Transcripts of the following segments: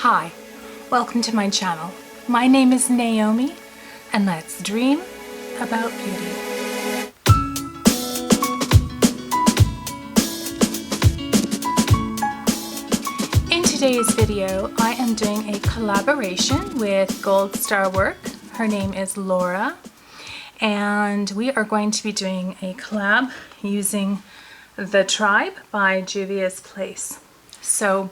Hi, welcome to my channel. My name is Naomi, and let's dream about beauty. In today's video, I am doing a collaboration with Gold Star Work. Her name is Laura, and we are going to be doing a collab using The Tribe by Juvia's Place. So,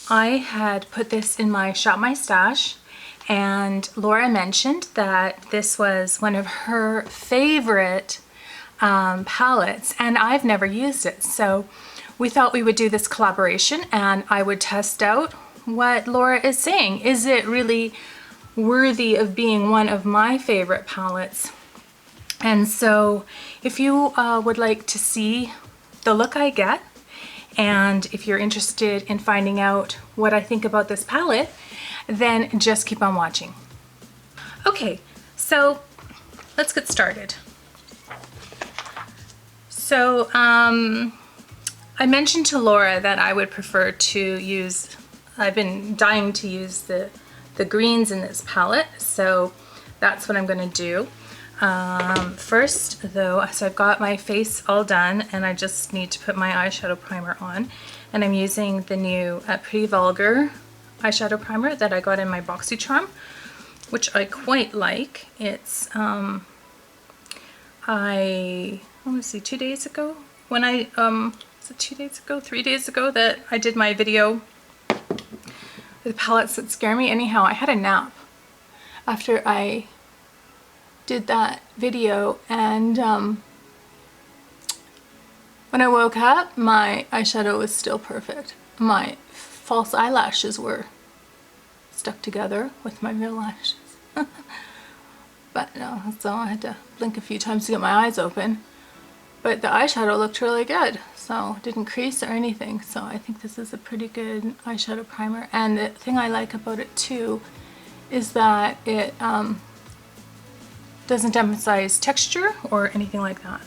I had put this in my Shop My Stash, and Laura mentioned that this was one of her favorite palettes, and I've never used it. So we thought we would do this collaboration and I would test out what Laura is saying. Is it really worthy of being one of my favorite palettes? And so if you would like to see the look I get, and if you're interested in finding out what I think about this palette, then just keep on watching. Okay, so let's get started. So I mentioned to Laura that I would prefer to use, I've been dying to use the greens in this palette, so that's what I'm going to do. First though, so I've got my face all done and I just need to put my eyeshadow primer on, and I'm using the new Pretty Vulgar eyeshadow primer that I got in my BoxyCharm, which I quite like. It's let me see, 2 days ago when I was it 2 days ago, 3 days ago that I did my video with palettes that scare me. Anyhow, I had a nap after I did that video, and when I woke up, my eyeshadow was still perfect. My false eyelashes were stuck together with my real lashes. But no, so I had to blink a few times to get my eyes open. But the eyeshadow looked really good, so it didn't crease or anything. So I think this is a pretty good eyeshadow primer. And the thing I like about it too is that it doesn't emphasize texture or anything like that.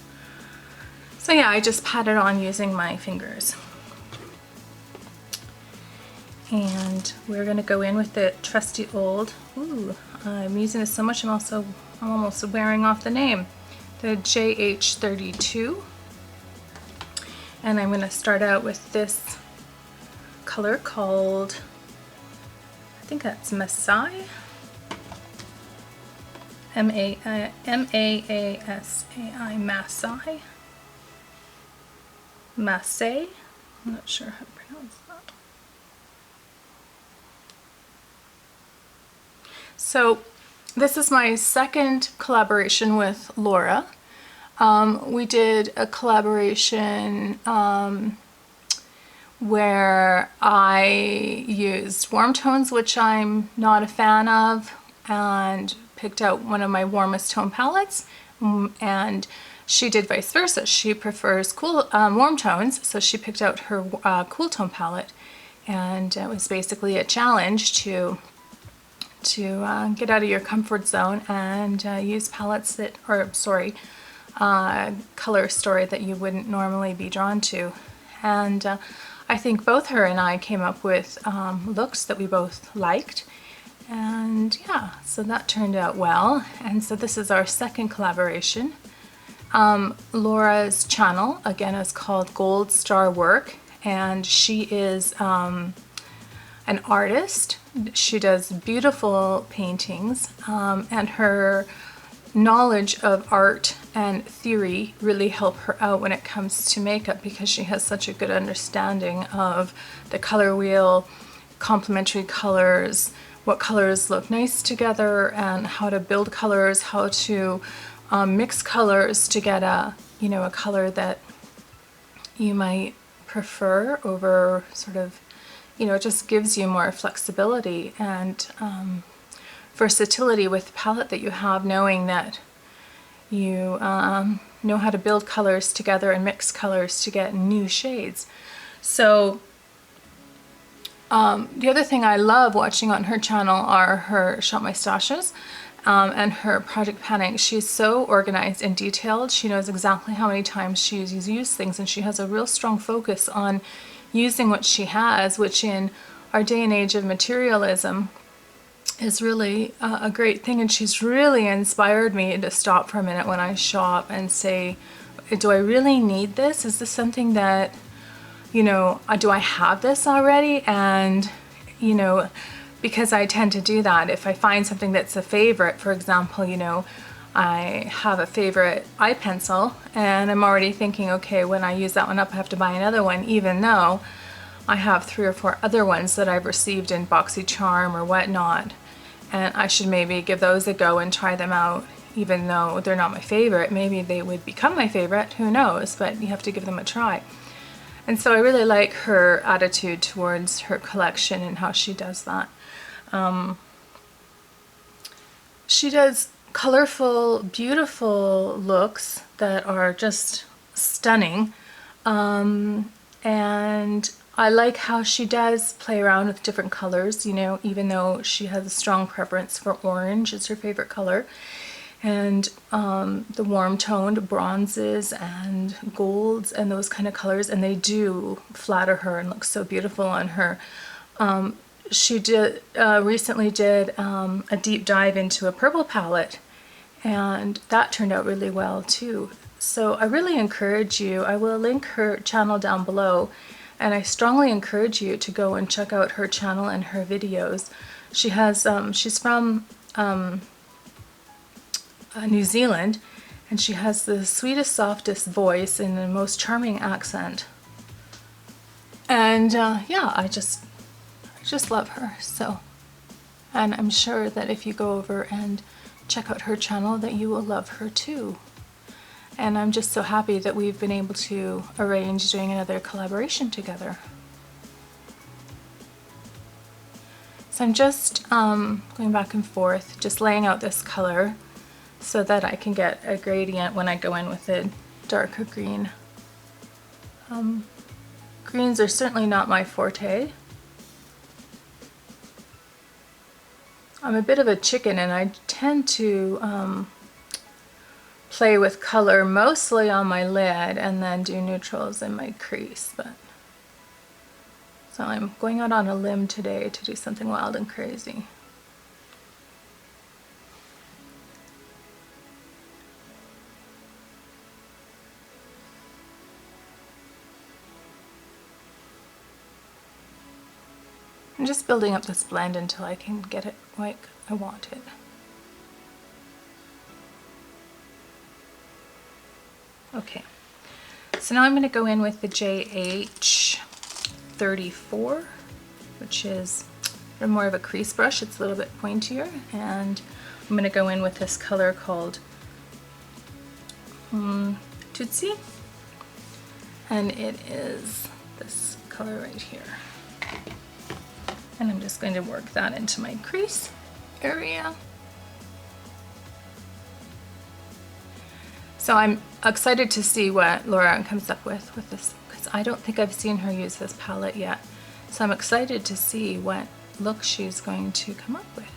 So yeah, I just pat it on using my fingers. And we're gonna go in with the trusty old, I'm using this so much I'm almost wearing off the name, the JH32. And I'm gonna start out with this color called, I think that's Masai. M-A-A-S-A-I, Masai. Masai. I'm not sure how to pronounce that. So this is my second collaboration with Laura. We did a collaboration where I used warm tones, which I'm not a fan of, and picked out one of my warmest tone palettes, and she did vice versa. She prefers cool warm tones, so she picked out her cool tone palette, and it was basically a challenge to get out of your comfort zone and use palettes that, or sorry, color story that you wouldn't normally be drawn to. And I think both her and I came up with looks that we both liked. And yeah, so that turned out well. And so this is our second collaboration. Laura's channel, again, is called Gold Star Work, and she is an artist. She does beautiful paintings, and her knowledge of art and theory really help her out when it comes to makeup, because she has such a good understanding of the color wheel, complementary colors, what colors look nice together, and how to build colors, how to mix colors to get a color that you might prefer over sort of, it just gives you more flexibility and versatility with the palette that you have, knowing that you know how to build colors together and mix colors to get new shades. So the other thing I love watching on her channel are her Shop My Stashes and her project planning. She's so organized and detailed. She knows exactly how many times she's used things, and she has a real strong focus on using what she has, which in our day and age of materialism is really a great thing, and she's really inspired me to stop for a minute when I shop and say, do I really need this? Is this something that, you know, do I have this already? And, you know, because I tend to do that. If I find something that's a favorite, for example, you know, I have a favorite eye pencil and I'm already thinking, okay, when I use that one up, I have to buy another one, even though I have 3 or 4 other ones that I've received in BoxyCharm or whatnot. And I should maybe give those a go and try them out, even though they're not my favorite. Maybe they would become my favorite, who knows, but you have to give them a try. And so I really like her attitude towards her collection and how she does that. She does colorful, beautiful looks that are just stunning. And I like how she does play around with different colors, you know, even though she has a strong preference for orange, it's her favorite color. And the warm toned bronzes and golds and those kind of colors, and they do flatter her and look so beautiful on her. She recently did a deep dive into a purple palette, and that turned out really well too. So I really encourage you, I will link her channel down below, and I strongly encourage you to go and check out her channel and her videos. She has, she's from New Zealand, and she has the sweetest, softest voice and the most charming accent. And yeah, I just love her. So, and I'm sure that if you go over and check out her channel, that you will love her too. And I'm just so happy that we've been able to arrange doing another collaboration together. So I'm just going back and forth, just laying out this color so that I can get a gradient when I go in with a darker green. Greens are certainly not my forte. I'm a bit of a chicken, and I tend to play with color mostly on my lid and then do neutrals in my crease. But so I'm going out on a limb today to do something wild and crazy. I'm just building up this blend until I can get it like I want it. Okay, so now I'm going to go in with the JH34, which is more of a crease brush. It's a little bit pointier, and I'm going to go in with this color called Tootsie, and it is this color right here. And I'm just going to work that into my crease area. So I'm excited to see what Laura comes up with this, because I don't think I've seen her use this palette yet. So I'm excited to see what look she's going to come up with.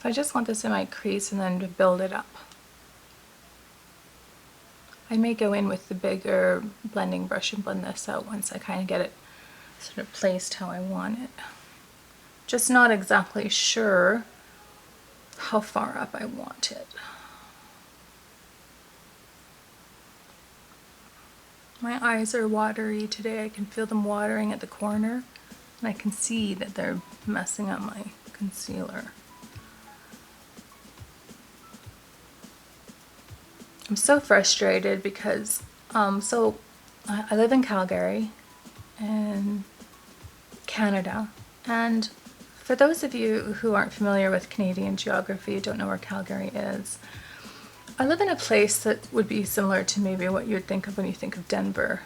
So I just want this in my crease and then to build it up. I may go in with the bigger blending brush and blend this out once I kind of get it sort of placed how I want it. Just not exactly sure how far up I want it. My eyes are watery today. I can feel them watering at the corner, and I can see that they're messing up my concealer. I'm so frustrated because I live in Calgary in Canada, and for those of you who aren't familiar with Canadian geography, don't know where Calgary is, I live in a place that would be similar to maybe what you'd think of when you think of Denver.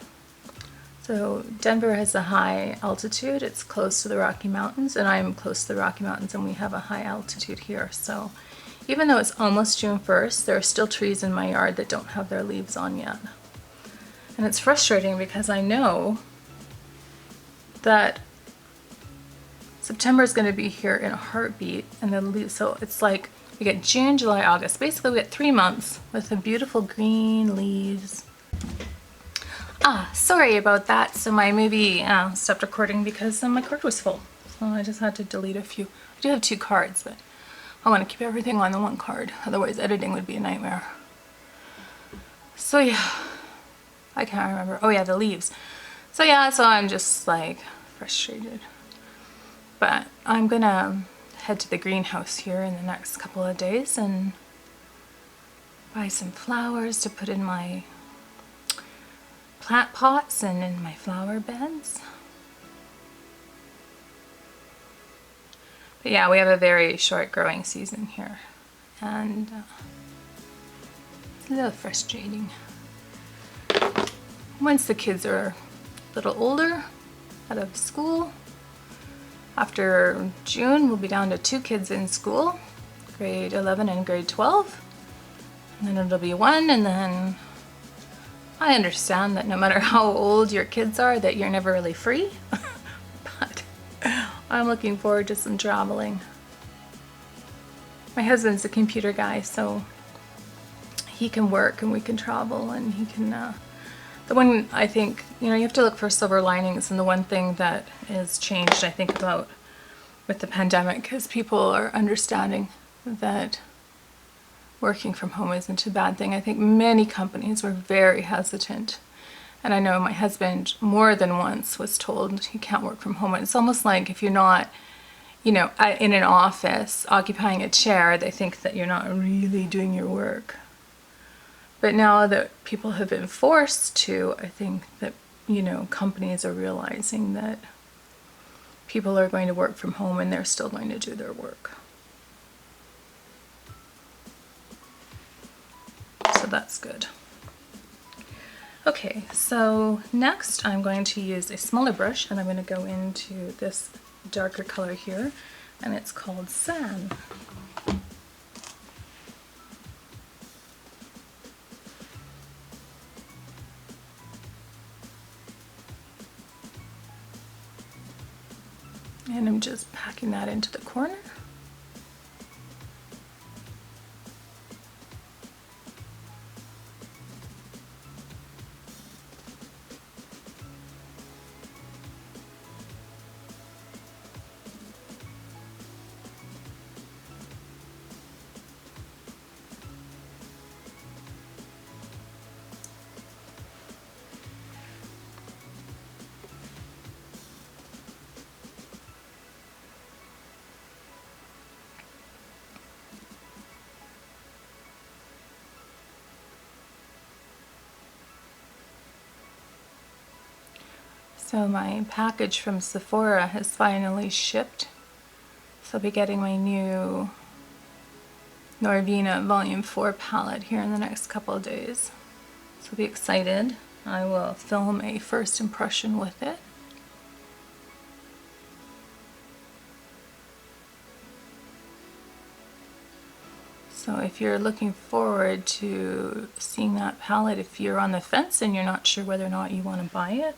So Denver has a high altitude, it's close to the Rocky Mountains, and I'm close to the Rocky Mountains, and we have a high altitude here. So even though it's almost June 1st, there are still trees in my yard that don't have their leaves on yet. And it's frustrating because I know that September is going to be here in a heartbeat, and then so it's like we get June, July, August. Basically, we get 3 months with the beautiful green leaves. Sorry about that. So my movie stopped recording because my card was full. So I just had to delete a few. I do have 2 cards, but I want to keep everything on the 1 card. Otherwise, editing would be a nightmare. So yeah, I can't remember. Oh yeah, the leaves. So yeah, so I'm just like frustrated. But I'm gonna head to the greenhouse here in the next couple of days and buy some flowers to put in my plant pots and in my flower beds. But yeah, we have a very short growing season here, and it's a little frustrating. Once the kids are a little older, out of school, after June we'll be down to 2 kids in school, grade 11 and grade 12, and then it'll be 1, and then I understand that no matter how old your kids are that you're never really free, but I'm looking forward to some traveling. My husband's a computer guy, so he can work and we can travel, and he can, the one, I think, you have to look for silver linings, and the one thing that has changed, I think, about with the pandemic is people are understanding that working from home isn't a bad thing. I think many companies were very hesitant, and I know my husband more than once was told he can't work from home. And it's almost like if you're not, in an office occupying a chair, they think that you're not really doing your work. But now that people have been forced to, I think that, companies are realizing that people are going to work from home and they're still going to do their work. So that's good. Okay, so next I'm going to use a smaller brush, and I'm going to go into this darker color here, and it's called Sand. And I'm just packing that into the corner. So my package from Sephora has finally shipped. So I'll be getting my new Norvina Volume 4 palette here in the next couple of days. So I'll be excited. I will film a first impression with it. So if you're looking forward to seeing that palette, if you're on the fence and you're not sure whether or not you want to buy it,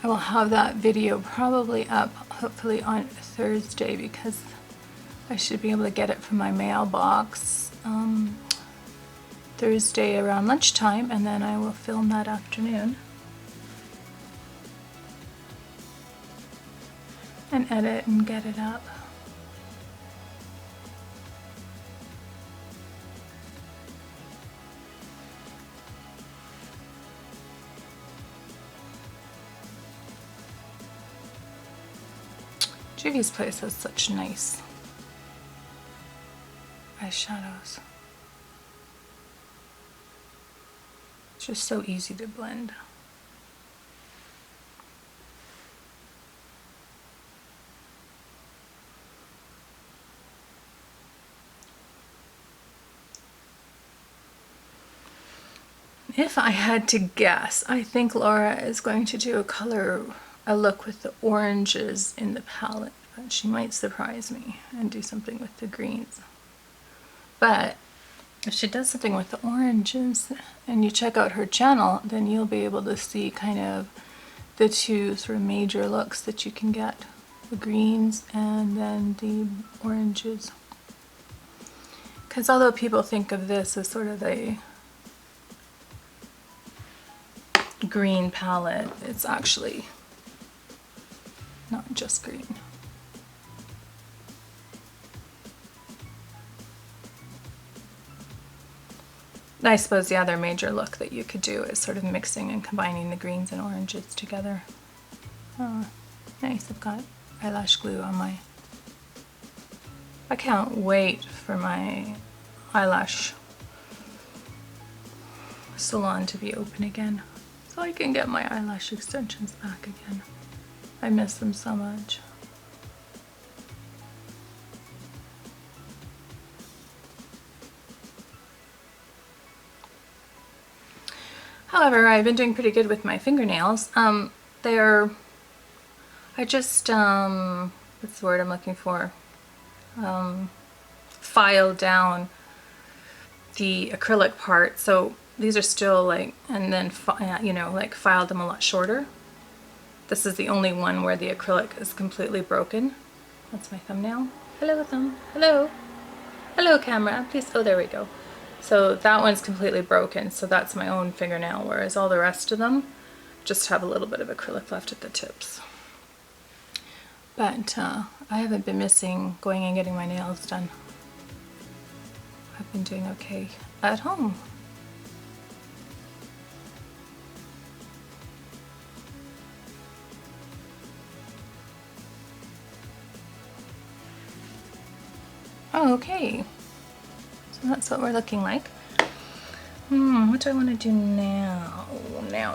I will have that video probably up hopefully on Thursday, because I should be able to get it from my mailbox Thursday around lunchtime, and then I will film that afternoon and edit and get it up. Juvia's place has such nice eyeshadows. It's just so easy to blend. If I had to guess, I think Laura is going to do a look with the oranges in the palette, but she might surprise me and do something with the greens. But if she does something with the oranges and you check out her channel, then you'll be able to see kind of the 2 sort of major looks that you can get the greens and then the oranges. Because although people think of this as sort of a green palette, it's actually not just green. I suppose the other major look that you could do is sort of mixing and combining the greens and oranges together. Oh, nice, I've got eyelash glue on my... I can't wait for my eyelash salon to be open again so I can get my eyelash extensions back again. I miss them so much. However, I've been doing pretty good with my fingernails. I just, what's the word I'm looking for? Filed down the acrylic part. So these are still like, and then, you know, like filed them a lot shorter. This is the only one where the acrylic is completely broken. That's my thumbnail. Hello, thumb. Hello. Hello, camera. Please. Oh, there we go. So that one's completely broken, so that's my own fingernail, whereas all the rest of them just have a little bit of acrylic left at the tips. But I haven't been missing going and getting my nails done. I've been doing okay at home. Oh, okay. So that's what we're looking like. What do I want to do now? Now.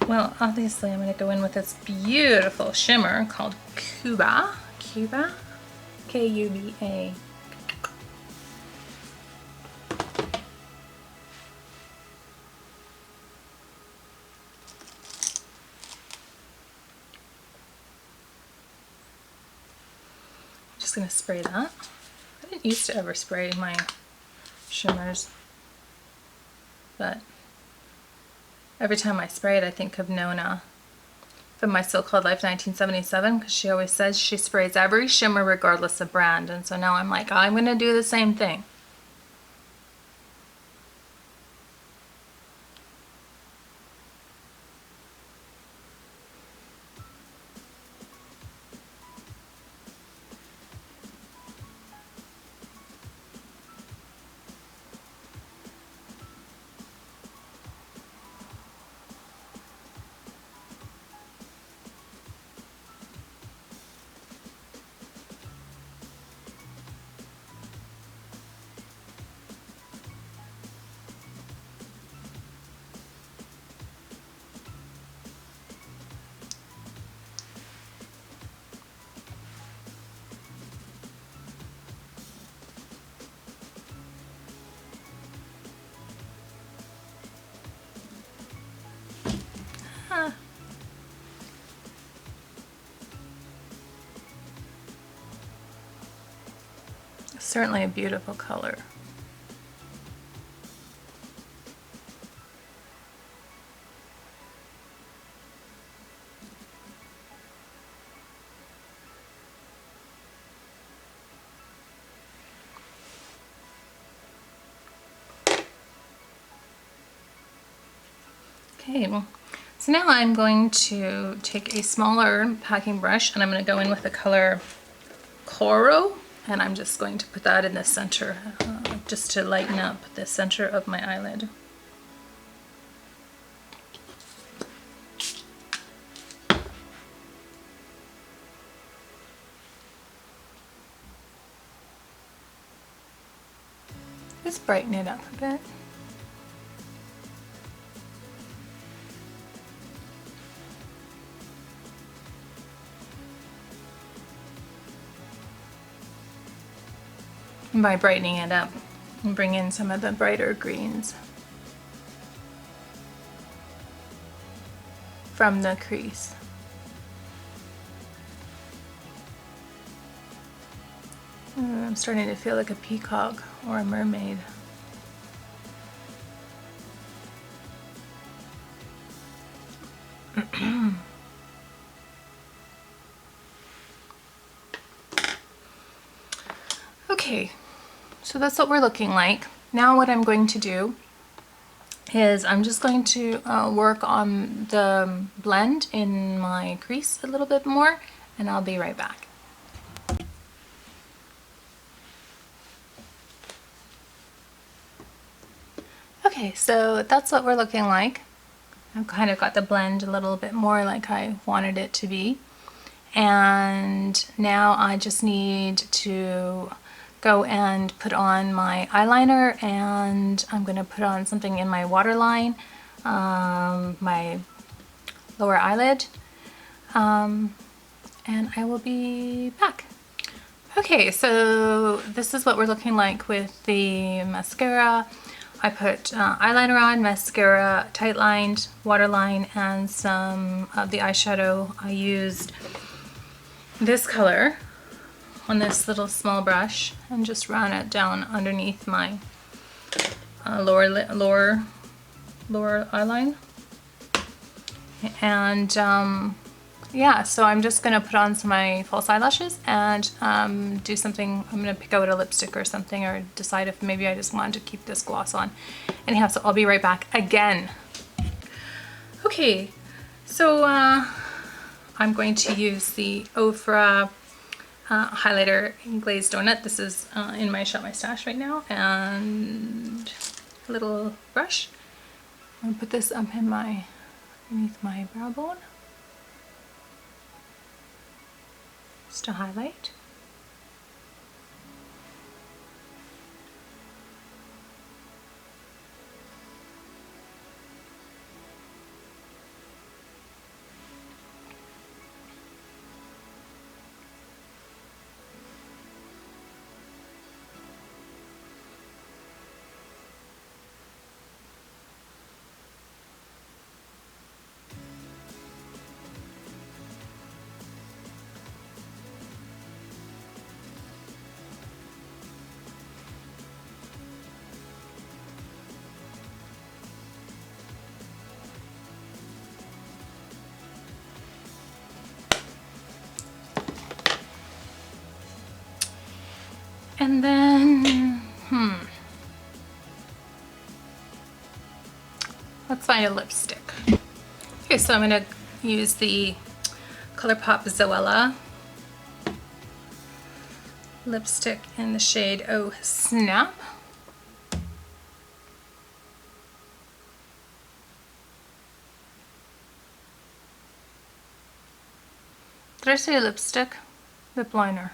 Well, obviously I'm going to go in with this beautiful shimmer called Cuba. K-U-B-A. Just going to spray that. I didn't used to ever spray my shimmers, but every time I spray it I think of Nona from My So-Called Life 1977, because she always says she sprays every shimmer regardless of brand, and so now I'm like, I'm going to do the same thing. Certainly a beautiful color. Okay, well, so now I'm going to take a smaller packing brush and I'm going to go in with the color Coral, and I'm just going to put that in the center, just to lighten up the center of my eyelid. Just brighten it up a bit. And by brightening it up, and bring in some of the brighter greens from the crease. I'm starting to feel like a peacock or a mermaid. Okay, so that's what we're looking like. Now what I'm going to do is I'm just going to work on the blend in my crease a little bit more, and I'll be right back. Okay, so that's what we're looking like. I've kind of got the blend a little bit more like I wanted it to be. And now I just need to go and put on my eyeliner, and I'm going to put on something in my waterline, my lower eyelid, and I will be back. Okay, so this is what we're looking like with the mascara. I put eyeliner on, mascara, tight lined, waterline, and some of the eyeshadow. I used this color on this little small brush and just ran it down underneath my lower eyeline. And yeah, so I'm just gonna put on some of my false eyelashes and do something. I'm gonna pick out a lipstick or something, or decide if maybe I just want to keep this gloss on. Anyhow, so I'll be right back again. Okay, so I'm going to use the Ofra highlighter glazed donut. This is in my Shop My Stash right now, and a little brush. I'm gonna put this up in underneath my brow bone, just to highlight. And then, let's find a lipstick. Okay, so I'm gonna use the ColourPop Zoella lipstick in the shade Oh Snap. Did I say lipstick? Lip liner.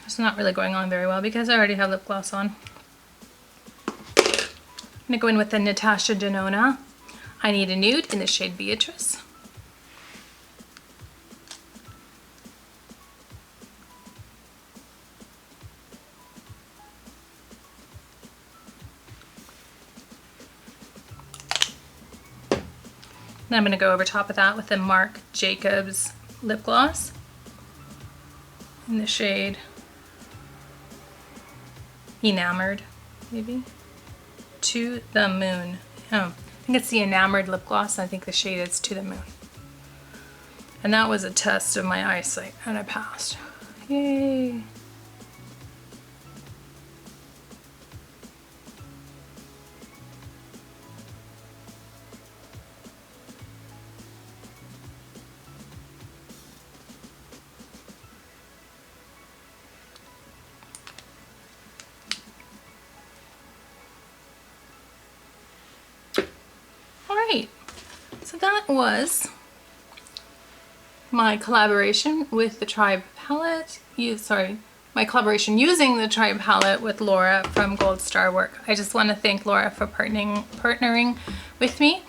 It's not really going on very well because I already have lip gloss on. I'm gonna go in with the Natasha Denona I Need a Nude in the shade Beatrice. Then I'm gonna go over top of that with the Marc Jacobs lip gloss in the shade Enamored, maybe? To the Moon. Oh, I think it's the Enamored lip gloss. I think the shade is To the Moon. And that was a test of my eyesight, and I passed. Yay! Alright, so that was my collaboration with the Tribe palette. My collaboration using the Tribe palette with Laura from Gold Star Work. I just want to thank Laura for partnering with me.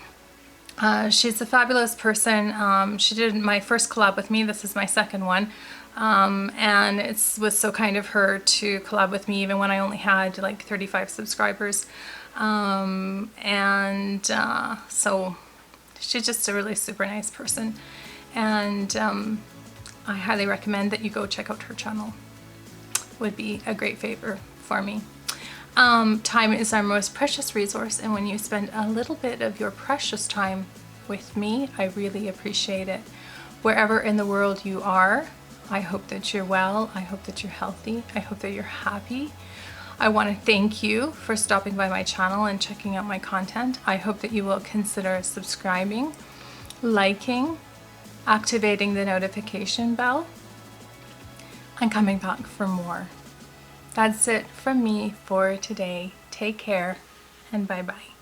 She's a fabulous person. She did my first collab with me. This is my second one. And it was so kind of her to collab with me even when I only had like 35 subscribers. So she's just a really super nice person. and I highly recommend that you go check out her channel. Would be a great favor for me. Time is our most precious resource, and when you spend a little bit of your precious time with me, I really appreciate it. Wherever in the world you are, I hope that you're well, I hope that you're healthy, I hope that you're happy. I want to thank you for stopping by my channel and checking out my content. I hope that you will consider subscribing, liking, activating the notification bell, and coming back for more. That's it from me for today. Take care, and bye-bye.